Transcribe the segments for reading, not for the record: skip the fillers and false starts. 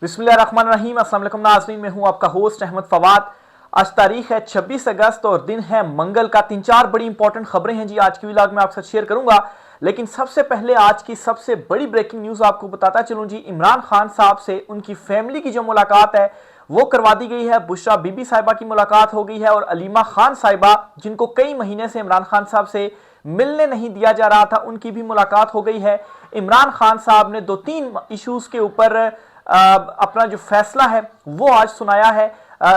बिस्मिल्लाहिर्रहमानिर्रहीम। अस्सलाम वालेकुम नाज़रीन, मैं हूं आपका होस्ट अहमद फवाद। आज तारीख है 26 अगस्त और दिन है मंगल का। 3-4 बड़ी इंपॉर्टेंट खबरें हैं जी आज की व्लॉग में आपके साथ शेयर करूंगा। लेकिन सबसे पहले आज की सबसे बड़ी ब्रेकिंग न्यूज़ आपको बताता चलूं जी। इमरान खान साहब से उनकी फैमिली की जो मुलाकात है वो करवा दी गई है। बुशरा बीबी साहिबा की मुलाकात हो गई है और अलीमा खान साहिबा, जिनको कई महीने से इमरान खान साहब से मिलने नहीं दिया जा रहा था, उनकी भी मुलाकात हो गई है। इमरान खान साहब ने 2-3 इश्यूज के ऊपर अपना जो फैसला है वो आज सुनाया है।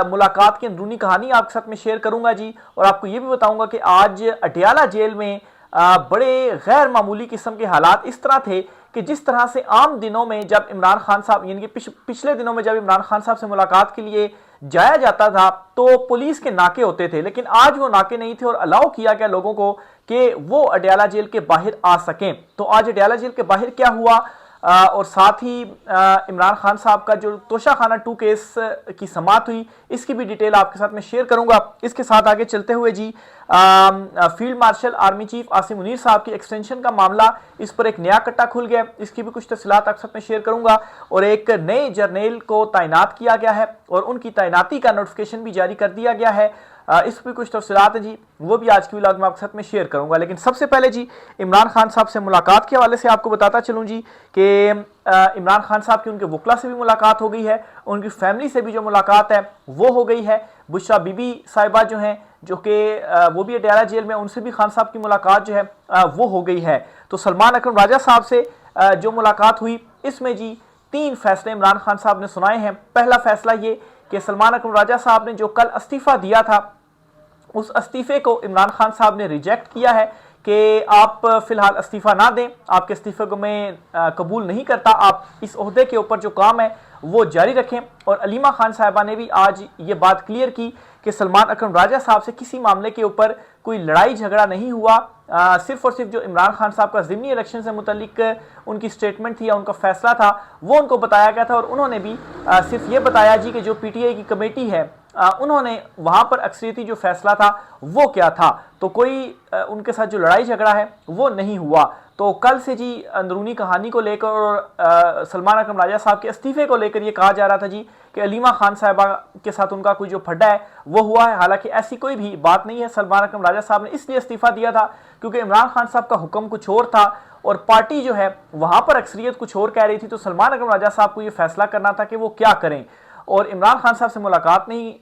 मुलाकात की अंदरूनी कहानी आपके साथ में शेयर करूंगा जी, और आपको ये भी बताऊंगा कि आज अटियाला जेल में बड़े गैर मामूली किस्म के हालात इस तरह थे कि जिस तरह से आम दिनों में जब इमरान खान साहब यानी कि पिछले दिनों में जब इमरान खान साहब से मुलाकात के लिए जाया जाता था तो पुलिस के नाके होते थे, लेकिन आज वो नाके नहीं थे और अलाउ किया गया लोगों को कि वो अटियाला जेल के बाहर आ सकें। तो आज अटियाला जेल के बाहर क्या हुआ और साथ ही इमरान खान साहब का जो तोशाखाना 2 केस की समाअत हुई, इसकी भी डिटेल आपके साथ में शेयर करूंगा। इसके साथ आगे चलते हुए जी, field marshal army chief Asim Munir साहब की एक्सटेंशन का मामला, इस पर एक नया कट्टा खुल गया, इसकी भी कुछ तफसीलात आपके साथ में शेयर करूंगा। और एक नए जर्नल को तैनात किया गया है और उनकी तैनाती का नोटिफिकेशन भी जारी कर दिया गया है। इस पर कुछ तफसीलात हैं जी, वो भी आज की व्लॉग में आपके साथ में शेयर करूंगा। लेकिन सबसे पहले जी, इमरान खान साहब से मुलाकात के हवाले से आपको बताता चलूं जी कि इमरान खान साहब की उनके वकला से भी मुलाकात हो गई है, उनकी फैमिली से भी जो मुलाकात है वो हो गई है। बुशरा बीबी साहिबा जो हैं, जो कि वो भी अटियाला जेल में, उनसे भी खान साहब की मुलाकात जो है वो हो गई है। तो सलमान अकरम राजा साहब से जो मुलाकात हुई, इसमें जी 3 फैसले इमरान खान साहब ने सुनाए हैं। पहला फैसला ये कि सलमान अकरम राजा साहब ने जो कल इस्तीफा दिया था, उस इस्तीफे को इमरान खान साहब ने रिजेक्ट किया है कि आप फिलहाल इस्तीफा ना दें, आपके इस्तीफे को मैं कबूल नहीं करता, आप इस ओहदे के ऊपर जो काम है वो जारी रखें। और अलीमा खान साहिबा ने भी आज ये बात क्लियर की कि सलमान अकरम राजा साहब से किसी मामले के ऊपर कोई लड़ाई झगड़ा नहीं हुआ। सिर्फ और सिर्फ जो इमरान खान साहब का ज़िमनी इलेक्शन से मुतल्लिक उनकी स्टेटमेंट थी या उनका फैसला था वो उनको बताया गया था, और उन्होंने भी सिर्फ ये बताया जी कि जो पीटीआई की कमेटी है उन्होंने वहां पर अक्सरियती जो फैसला था वो क्या था, तो कोई उनके साथ जो लड़ाई झगड़ा है वो नहीं हुआ। तो कल से जी अंदरूनी कहानी को लेकर और सलमान अकरम राजा साहब के इस्तीफे को लेकर ये कहा जा रहा था जी कि अलीमा खान साहिबा के साथ उनका कोई जो फड्डा है वो हुआ है। हालांकि ऐसी कोई भी बात नहीं है। सलमान अकरम राजा साहब ने इसलिए इस्तीफा दिया था क्योंकि इमरान खान साहब का हुक्म कुछ और था और पार्टी जो है वहां पर अक्सरियत कुछ और कह रही थी। तो सलमान अकरम राजा साहब को यह फैसला करना था कि वो क्या करें, और इमरान खान साहब से मुलाकात नहीं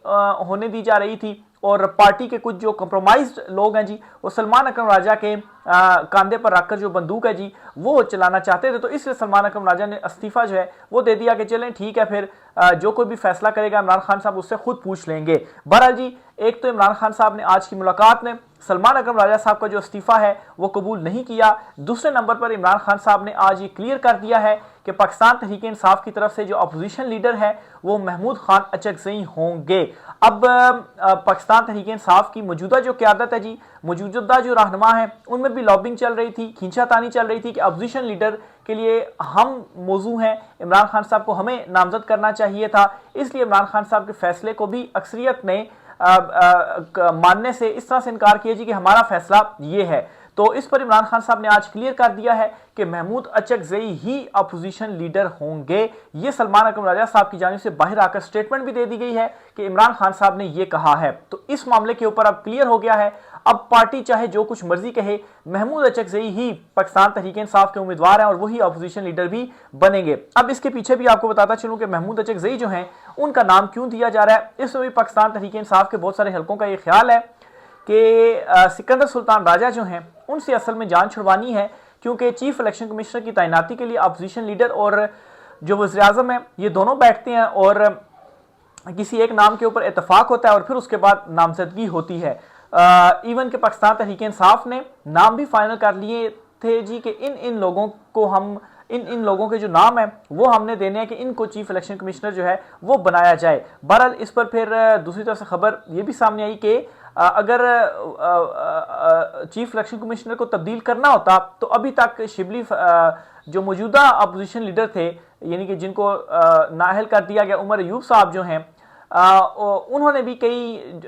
होने दी जा रही थी। और पार्टी के कुछ जो कंप्रोमाइज्ड लोग हैं जी, वो सलमान अकरम राजा के कंधे पर रखकर जो बंदूक है जी वो चलाना चाहते थे। तो इसलिए सलमान अकरम राजा ने इस्तीफा जो है वो दे दिया कि चलें ठीक है, फिर जो कोई भी फैसला करेगा इमरान खान साहब उससे खुद पूछ लेंगे। बहरहाल जी, एक तो इमरान खान साहब ने आज की मुलाकात में सलमान अकरम राजा साहब का जो इस्तीफा है वो कबूल नहीं किया। दूसरे नंबर पर इमरान खान साहब ने आज ये क्लियर कर दिया है कि पाकिस्तान तहरीक इंसाफ की तरफ से जो अपोजिशन लीडर है वो महमूद खान अचकज़ई होंगे। अब पाकिस्तान तहरीक इंसाफ की मौजूदा जो क़यादत है जी, मौजूदा जो रहनुमा है, उनमें भी लॉबिंग चल रही थी, खींचातानी चल रही थी कि अपोजिशन लीडर के लिए हम मौजू हैं, इमरान खान साहब को हमें नामजद करना चाहिए था। इसलिए इमरान खान साहब के फैसले को भी अक्सरियत ने मानने से इस तरह से इनकार किया जी कि हमारा फैसला ये है। तो इस पर इमरान खान साहब ने आज क्लियर कर दिया है कि महमूद अचकज़ई ही अपोजिशन लीडर होंगे। ये सलमान अकरम राजा साहब की जानिब से बाहर आकर स्टेटमेंट भी दे दी गई है कि इमरान खान साहब ने ये कहा है। तो इस मामले के ऊपर अब क्लियर हो गया है। अब पार्टी चाहे जो कुछ मर्जी कहे, महमूद अचकज़ई ही पाकिस्तान तहरीक इंसाफ के उम्मीदवार हैं और वही अपोजिशन लीडर भी बनेंगे। अब इसके पीछे भी आपको बताता चलूं कि महमूद अचकज़ई जो हैं उनका नाम क्यों दिया जा रहा है। इसमें भी पाकिस्तान तहरीक इंसाफ के बहुत सारे हलकों का ये ख्याल है कि सिकंदर सुल्तान राजा जो हैं उनसे असल में जान छुड़वानी है, क्योंकि चीफ इलेक्शन कमिश्नर की तैनाती के लिए अपोजिशन लीडर और जो वज़ीर आज़म है ये दोनों बैठते हैं और किसी एक नाम के ऊपर इतफाक होता है और फिर उसके बाद नामजदगी होती है। इवन के पाकिस्तान तहरीक इंसाफ ने नाम भी फाइनल कर लिए थे जी कि इन लोगों को हम इन लोगों के जो नाम है वो हमने देने हैं कि इनको चीफ इलेक्शन कमिश्नर जो है वो बनाया जाए। बहरहाल इस पर फिर दूसरी तरफ से खबर ये भी सामने आई कि अगर चीफ इलेक्शन कमिश्नर को तब्दील करना होता तो अभी तक शिबली जो मौजूदा अपोजिशन लीडर थे, यानी कि जिनको नाअहल कर दिया गया, उमर अयूब साहब जो हैं, उन्होंने भी कई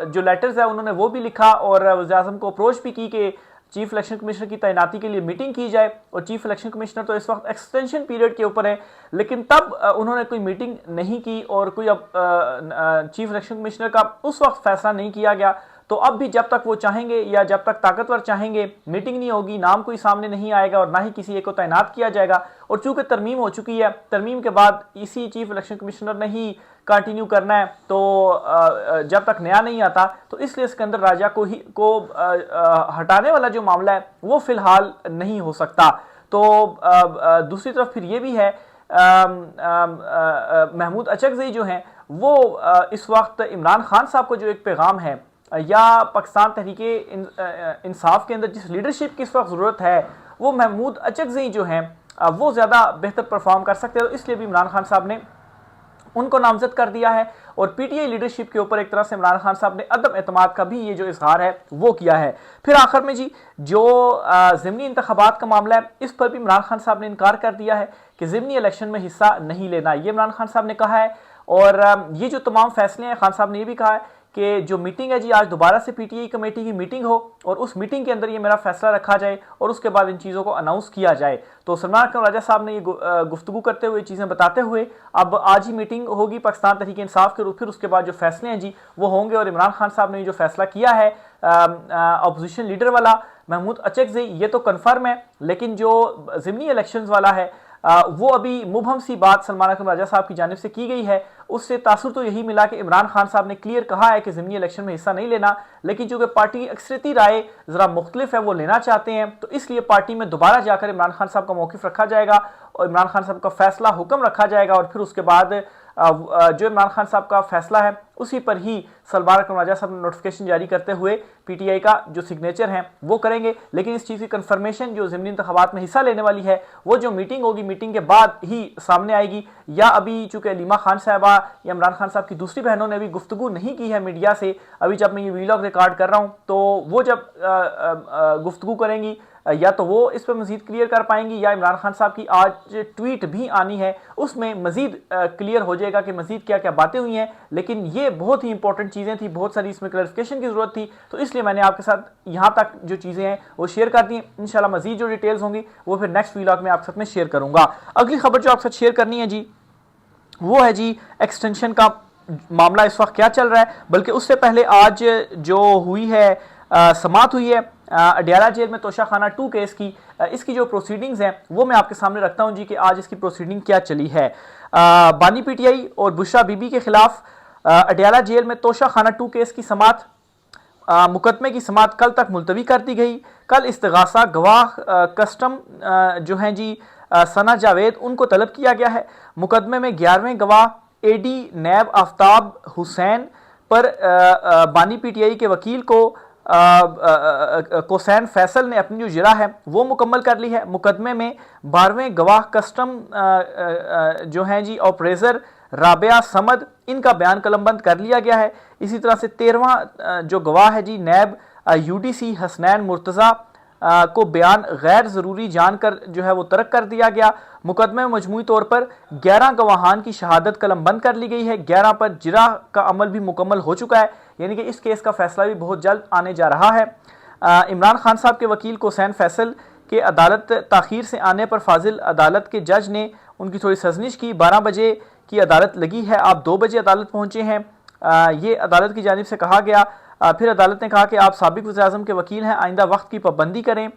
जो लेटर्स है उन्होंने वो भी लिखा और वज़ीर आज़म को अप्रोच भी की कि चीफ इलेक्शन कमिश्नर की तैनाती के लिए मीटिंग की जाए। और चीफ इलेक्शन कमिश्नर तो इस वक्त एक्सटेंशन पीरियड के ऊपर है, लेकिन तब उन्होंने कोई मीटिंग नहीं की और कोई चीफ इलेक्शन कमिश्नर का उस वक्त फैसला नहीं किया गया। तो अब भी जब तक वो चाहेंगे या जब तक ताकतवर चाहेंगे, मीटिंग नहीं होगी, नाम कोई सामने नहीं आएगा और ना ही किसी एक को तैनात किया जाएगा। और चूंकि तरमीम हो चुकी है, तरमीम के बाद इसी चीफ इलेक्शन कमिश्नर ने ही कंटिन्यू करना है, तो जब तक नया नहीं आता, तो इसलिए सिकंदर राजा को हटाने वाला जो मामला है वो फिलहाल नहीं हो सकता। तो दूसरी तरफ फिर ये भी है, महमूद अचकज़ई जो हैं वो इस वक्त इमरान खान साहब को जो एक पैगाम है या पाकिस्तान तहरीके इंसाफ के अंदर जिस लीडरशिप की इस वक्त ज़रूरत है, वो महमूद अचकज़ई जो हैं वो ज़्यादा बेहतर परफॉर्म कर सकते हैं। तो इसलिए भी इमरान खान साहब ने उनको नामजद कर दिया है और पीटीआई लीडरशिप के ऊपर एक तरह से इमरान खान साहब ने अदम एतमाद का भी ये जो इजहार है वो किया है। फिर आखिर में जी जो ज़िमनी इंतखाबात का मामला है, इस पर भी इमरान खान साहब ने इनकार कर दिया है कि ज़िमनी इलेक्शन में हिस्सा नहीं लेना, ये इमरान खान साहब ने कहा है। और ये जो तमाम फैसले हैं, खान साहब ने ये भी कहा है कि जो मीटिंग है जी, आज दोबारा से पीटीआई कमेटी की मीटिंग हो और उस मीटिंग के अंदर ये मेरा फैसला रखा जाए और उसके बाद इन चीज़ों को अनाउंस किया जाए। तो सलमान अकरम राजा साहब ने ये गुफ्तगू करते हुए, चीज़ें बताते हुए, अब आज ही मीटिंग होगी पाकिस्तान तहरीके इंसाफ के, फिर उसके बाद जो फैसले हैं जी वो होंगे। और इमरान खान साहब ने ये जो फैसला किया है अपोजिशन लीडर वाला महमूद अचकज़ई, ये तो कन्फर्म है, लेकिन जो ज़िमनी इलेक्शंस वाला है वो अभी मुबहम सी बात सलमान अकरम राजा साहब की जानिब से की गई है। उससे तासुर तो यही मिला कि इमरान खान साहब ने क्लियर कहा है कि ज़िमनी इलेक्शन में हिस्सा नहीं लेना, लेकिन चूंकि पार्टी की अक्सरियती राय ज़रा मुख्तलिफ है, वो लेना चाहते हैं, तो इसलिए पार्टी में दोबारा जाकर इमरान खान साहब का मौक़िफ़ रखा जाएगा और इमरान खान साहब का फैसला हुक्म रखा जाएगा। और फिर उसके बाद जो इमरान खान साहब का फैसला है उसी पर ही सलमान अकरम राजा साहब ने नोटिफिकेशन जारी करते हुए पीटीआई का जो सिग्नेचर है वो करेंगे। लेकिन इस चीज़ की कंफर्मेशन जो ज़िमनी इंतखाबात में हिस्सा लेने वाली है वो जो मीटिंग होगी, मीटिंग के बाद ही सामने आएगी। या अभी चूंकि अलीमा खान साहबा या इमरान खान साहब की दूसरी बहनों ने अभी गुफ्तगू नहीं की है मीडिया से, अभी जब मैं ये वीलॉग रिकॉर्ड कर रहा हूँ, तो वो जब गुफ्तगू करेंगी या तो वो इस पर मजीद क्लियर कर पाएंगी या इमरान खान साहब की आज ट्वीट भी आनी है, उसमें मजीद क्लियर हो जाएगा कि मजीद क्या क्या बातें हुई हैं। लेकिन ये बहुत ही इंपॉर्टेंट चीज़ें थी, बहुत सारी इसमें क्लैरिफिकेशन की ज़रूरत थी, तो इसलिए मैंने आपके साथ यहाँ तक जो चीज़ें हैं वो शेयर कर दी। इंशाल्लाह मजीद जो डिटेल्स होंगी वो फिर नेक्स्ट वीलॉग में आपके साथ में शेयर करूँगा। अगली खबर जो आपके साथ शेयर करनी है जी वो है जी एक्सटेंशन का मामला इस वक्त क्या चल रहा है। बल्कि उससे पहले आज जो हुई है समाअत हुई है अडयाला जेल में तोशाखाना 2 केस की, इसकी जो प्रोसीडिंग्स हैं वो मैं आपके सामने रखता हूं जी कि आज इसकी प्रोसीडिंग क्या चली है। बानी पीटीआई और बुशरा बीबी के खिलाफ अडयाला जेल में तोशाखाना 2 केस की समाअत, मुकदमे की समाअत कल तक मुलतवी कर दी गई। कल इस्तिगासा गवाह कस्टम जो हैं जी सना जावेद, उनको तलब किया गया है। मुकदमे में 11वें गवाह एडी नैब आफ्ताब हुसैन पर बानी पीटीआई के वकील को कोसैन फैसल ने अपनी जो जिरा है वो मुकम्मल कर ली है। मुकदमे में 12वें गवाह कस्टम जो हैं जी ऑपरेटर राबिया समद, इनका बयान कलमबंद कर लिया गया है। इसी तरह से 13वां जो गवाह है जी नैब यूडीसी हसनैन मुर्तज़ा को बयान गैर ज़रूरी जानकर जो है वो तर्क कर दिया गया। मुकदमे में मजमूई तौर पर 11 गवाहान की शहादत कलमबंद कर ली गई है। 11 पर जिरा का अमल भी मुकम्मल हो चुका है, यानी कि इस केस का फैसला भी बहुत जल्द आने जा रहा है। इमरान खान साहब के वकील कोसैन फैसल के अदालत ताख़ीर से आने पर फाजिल अदालत के जज ने उनकी थोड़ी सजनिश की। 12 बजे की अदालत लगी है, आप 2 बजे अदालत पहुँचे हैं, ये अदालत की जानिब से कहा गया। फिर अदालत ने कहा कि आप साबिक वज़ीर-ए-आज़म के वकील हैं, आइंदा वक्त की पाबंदी करें।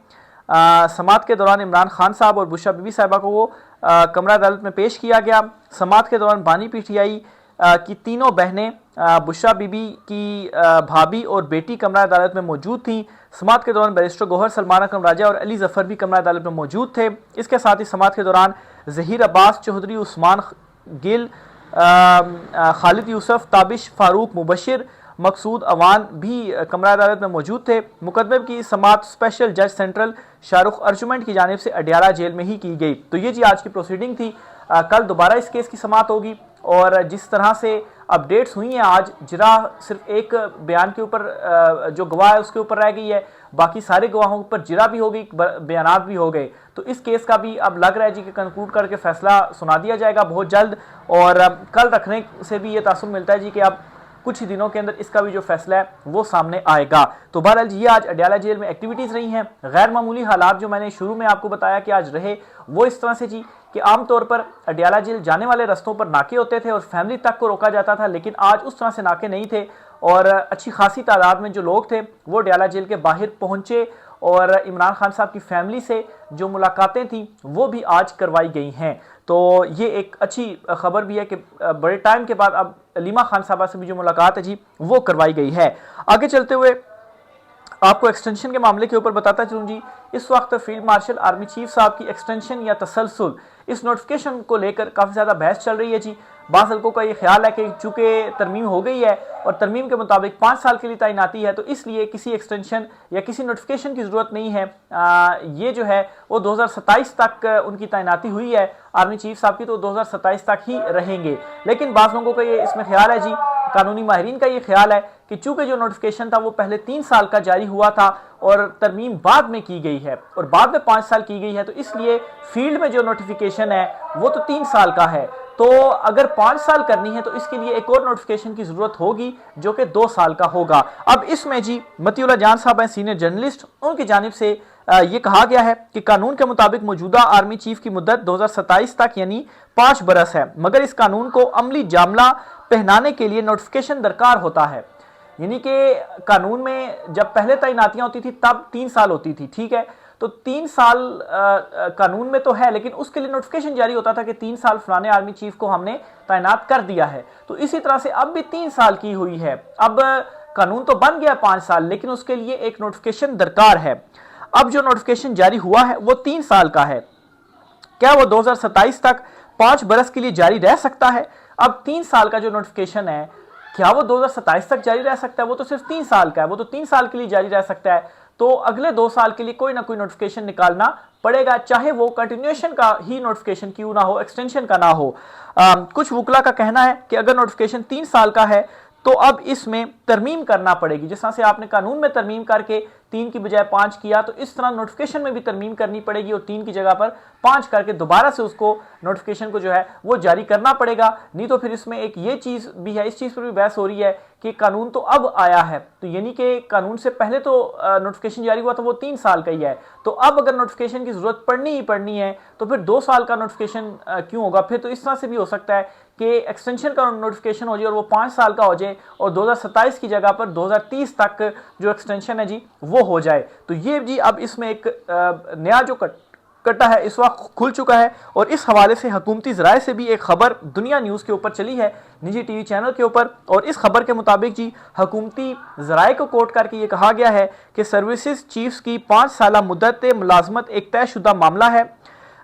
समाअत के दौरान इमरान खान साहब और बुशरा बीबी साहिबा को वो कमरा अदालत में पेश किया गया। समाअत के दौरान बानी पीटीआई की तीनों बहनें, बुशरा बीबी की भाभी और बेटी कमरा अदालत में मौजूद थीं। समाअत के दौरान बैरिस्टर गौहर, सलमान अकरम राजा और अली जफ़र भी कमरा अदालत में मौजूद थे। इसके साथ ही समाअत के दौरान ज़हीर अब्बास चौधरी, उस्मान गिल, खालिद यूसुफ, ताबिश फारूक, मुबशिर, मकसूद अवान भी कमरा अदालत में मौजूद थे। मुकदमे की समाअत स्पेशल जज सेंट्रल शाहरुख अर्जुमेंट की जानिब से अडयाला जेल में ही की गई। तो ये जी आज की प्रोसीडिंग थी। कल दोबारा इस केस की समाअत होगी और जिस तरह से अपडेट्स हुई हैं आज, जिरा सिर्फ एक बयान के ऊपर जो गवाह है उसके ऊपर रह गई है, बाकी सारे गवाहों पर जिरा भी हो गई, बयानात भी हो गए। तो इस केस का भी अब लग रहा है जी कि कंक्लूड करके फैसला सुना दिया जाएगा बहुत जल्द। और कल रखने से भी ये तासुर मिलता है जी कि अब कुछ ही दिनों के अंदर इसका भी जो फैसला है वो सामने आएगा। तो बहरहाल ये आज अडयाला जेल में एक्टिविटीज़ रही हैं। गैर मामूली हालात जो मैंने शुरू में आपको बताया कि आज रहे, वो इस तरह से जी कि आमतौर पर अडयाला जेल जाने वाले रस्तों पर नाके होते थे और फैमिली तक को रोका जाता था, लेकिन आज उस तरह से नाके नहीं थे और अच्छी खासी तादाद में जो लोग थे वो अडयाला जेल के बाहर पहुंचे और इमरान खान साहब की फैमिली से जो मुलाकातें थी वो भी आज करवाई गई हैं। तो ये एक अच्छी खबर भी है कि बड़े टाइम के बाद अब अलीमा खान साहबा से भी जो मुलाकात है जी वो करवाई गई है। आगे चलते हुए आपको एक्सटेंशन के मामले के ऊपर बताता चलूं जी, इस वक्त फील्ड मार्शल आर्मी चीफ साहब की एक्सटेंशन या तसलसल इस नोटिफिकेशन को लेकर काफ़ी ज़्यादा बहस चल रही है जी। बास हल्कों का ये ख्याल है कि चूंकि तरमीम हो गई है और तरमीम के मुताबिक 5 साल के लिए तैनाती है, तो इसलिए किसी एक्सटेंशन या किसी नोटिफिकेशन की ज़रूरत नहीं है। ये जो है वो 2027 तक उनकी तैनाती हुई है आर्मी चीफ साहब की, तो 2027 तक ही रहेंगे। लेकिन बास लोगों का ये इसमें ख्याल है जी, कानूनी माहिरीन का ये ख्याल है कि चूंकि जो नोटिफिकेशन था वो पहले 3 साल का जारी हुआ था और तरमीम बाद में की गई है और बाद में 5 साल की गई है, तो इसलिए फील्ड में जो नोटिफिकेशन है वो तो 3 साल का है। तो अगर 5 साल करनी है तो इसके लिए एक और नोटिफिकेशन की जरूरत होगी जो कि 2 साल का होगा। अब इसमें जी मतीउल्लाह जान साहब हैं सीनियर जर्नलिस्ट, उनकी जानिब से ये कहा गया है कि कानून के मुताबिक मौजूदा आर्मी चीफ की मुद्दत 2027 तक यानी 5 बरस है, मगर इस कानून को अमली जामला पहनाने के लिए नोटिफिकेशन दरकार होता है। यानी कि कानून में जब पहले तैनातियां होती थी तब 3 साल होती थी, ठीक है, तो 3 साल कानून में तो है, लेकिन उसके लिए नोटिफिकेशन जारी होता था कि 3 साल फलाने आर्मी चीफ को हमने तैनात कर दिया है। तो इसी तरह से अब भी 3 साल की हुई है। अब कानून तो बन गया 5 साल, लेकिन उसके लिए एक नोटिफिकेशन दरकार है। अब जो नोटिफिकेशन जारी हुआ है वो 3 साल का है, क्या वो 2027 तक 5 बरस के लिए जारी रह सकता है? अब 3 साल का जो नोटिफिकेशन है क्या वो 2027 तक जारी रह सकता है? वो तो सिर्फ 3 साल का है, वो तो 3 साल के लिए जारी रह सकता है। तो अगले 2 साल के लिए कोई ना कोई नोटिफिकेशन निकालना पड़ेगा, चाहे वो कंटिन्यूएशन का ही नोटिफिकेशन क्यों ना हो, एक्सटेंशन का ना हो। कुछ वकला का कहना है कि अगर नोटिफिकेशन 3 साल का है तो अब इसमें तरमीम करना पड़ेगी। जिस तरह से आपने कानून में तरमीम करके 3 की बजाय 5 किया, तो इस तरह नोटिफिकेशन में भी तरमीम करनी पड़ेगी और 3 की जगह पर 5 करके दोबारा से उसको नोटिफिकेशन को जो है वो जारी करना पड़ेगा। नहीं तो फिर इसमें एक ये चीज़ भी है, इस चीज़ पर भी बहस हो रही है कि कानून तो अब आया है, तो यानी कि कानून से पहले तो नोटिफिकेशन जारी हुआ था वो 3 साल का ही है, तो अब अगर नोटिफिकेशन की जरूरत पड़नी ही पड़नी है तो फिर 2 साल का नोटिफिकेशन क्यों होगा? फिर तो इस तरह से भी हो सकता है कि एक्सटेंशन का नोटिफिकेशन हो जाए और वो 5 साल का हो जाए और 2027 की जगह पर 2030 तक जो एक्सटेंशन है जी वो हो जाए। तो ये जी अब इसमें एक नया जो कट्टा है इस वक्त खुल चुका है और इस हवाले से हुकूमती ज़राए से भी एक खबर दुनिया न्यूज़ के ऊपर चली है, निजी टीवी चैनल के ऊपर, और इस खबर के मुताबिक जी हुकूमती ज़राए को कोट करके ये कहा गया है कि सर्विसेज चीफ्स की 5 साल मुद्दत मुलाजमत एक तयशुदा मामला है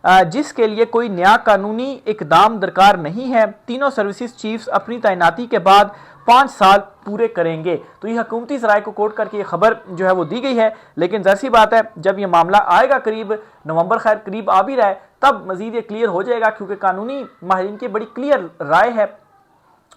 जिसके लिए कोई नया कानूनी इकदाम दरकार नहीं है। तीनों सर्विसेज चीफ्स अपनी तैनाती के बाद 5 साल पूरे करेंगे। तो ये हुकूमती ज़राए को कोट करके ये खबर जो है वो दी गई है, लेकिन ज़ाहिर सी बात है जब ये मामला आएगा करीब नवंबर, खैर करीब आ भी रहा है, तब मज़ीद ये क्लियर हो जाएगा, क्योंकि कानूनी माहिरीन की बड़ी क्लियर राय है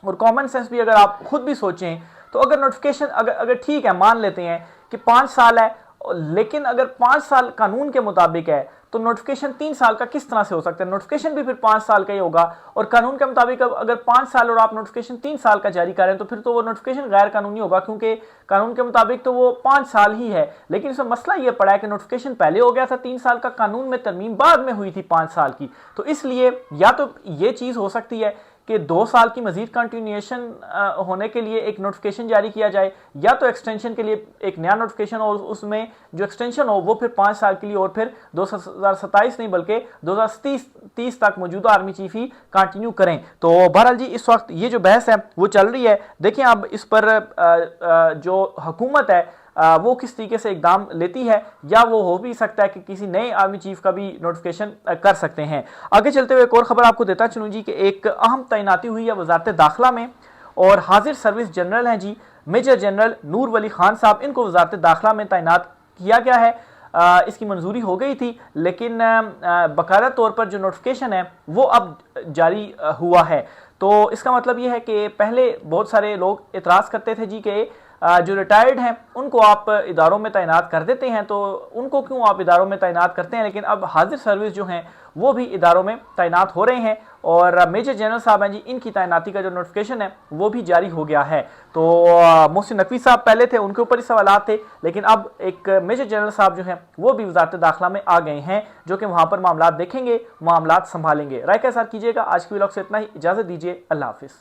और कॉमन सेंस भी अगर आप खुद भी सोचें तो अगर नोटिफिकेशन अगर ठीक है, मान लेते हैं कि 5 साल है, लेकिन अगर 5 साल कानून के मुताबिक है तो नोटिफिकेशन 3 साल का किस तरह से हो सकता है? नोटिफिकेशन भी फिर 5 साल का ही होगा और कानून के मुताबिक अगर 5 साल और आप नोटिफिकेशन 3 साल का जारी करें तो फिर तो वो नोटिफिकेशन गैर कानूनी होगा, क्योंकि कानून के मुताबिक तो वो 5 साल ही है। लेकिन इसमें मसला ये पड़ा है कि नोटिफिकेशन पहले हो गया था 3 साल का, कानून में तरमीम बाद में हुई थी 5 साल की। तो इसलिए या तो ये चीज़ हो सकती है कि 2 साल की मजीद कंटिन्यूएशन होने के लिए एक नोटिफिकेशन जारी किया जाए, या तो एक्सटेंशन के लिए एक नया नोटिफिकेशन और उसमें जो एक्सटेंशन हो वो फिर 5 साल के लिए और फिर 2027 नहीं बल्कि 2030 तक मौजूदा आर्मी चीफ ही कंटिन्यू करें। तो बहरहाल जी इस वक्त ये जो बहस है वो चल रही है। देखिए अब इस पर जो हुकूमत है वो किस तरीके से इकदाम लेती है, या वो हो भी सकता है कि किसी नए आर्मी चीफ का भी नोटिफिकेशन कर सकते हैं। आगे चलते हुए एक और खबर आपको देता चलूँ जी कि एक अहम तैनाती हुई है वजारत दाखिला में और हाजिर सर्विस जनरल हैं जी मेजर जनरल नूर वली खान साहब, इनको वजारत दाखिला में तैनात किया गया है। इसकी मंजूरी हो गई थी, लेकिन बाकायदा तौर पर जो नोटिफिकेशन है वो अब जारी हुआ है। तो इसका मतलब ये है कि पहले बहुत सारे लोग एतराज़ करते थे जी कि जो रिटायर्ड हैं उनको आप इदारों में तैनात कर देते हैं, तो उनको क्यों आप इदारों में तैनात करते हैं, लेकिन अब हाजिर सर्विस जो हैं वो भी इदारों में तैनात हो रहे हैं। और मेजर जनरल साहब हैं जी, इनकी तैनाती का जो नोटिफिकेशन है वो भी जारी हो गया है। तो मोहसिन नकवी साहब पहले थे, उनके ऊपर ही सवालात थे, लेकिन अब एक मेजर जनरल साहब जो हैं वो भी वजारत दाखिला में आ गए हैं, जो कि वहां पर मामलात देखेंगे, मामलात संभालेंगे। राय के साथ कीजिएगा। आज की व्लॉग से इतना ही, इजाजत दीजिए, अल्लाह हाफिज।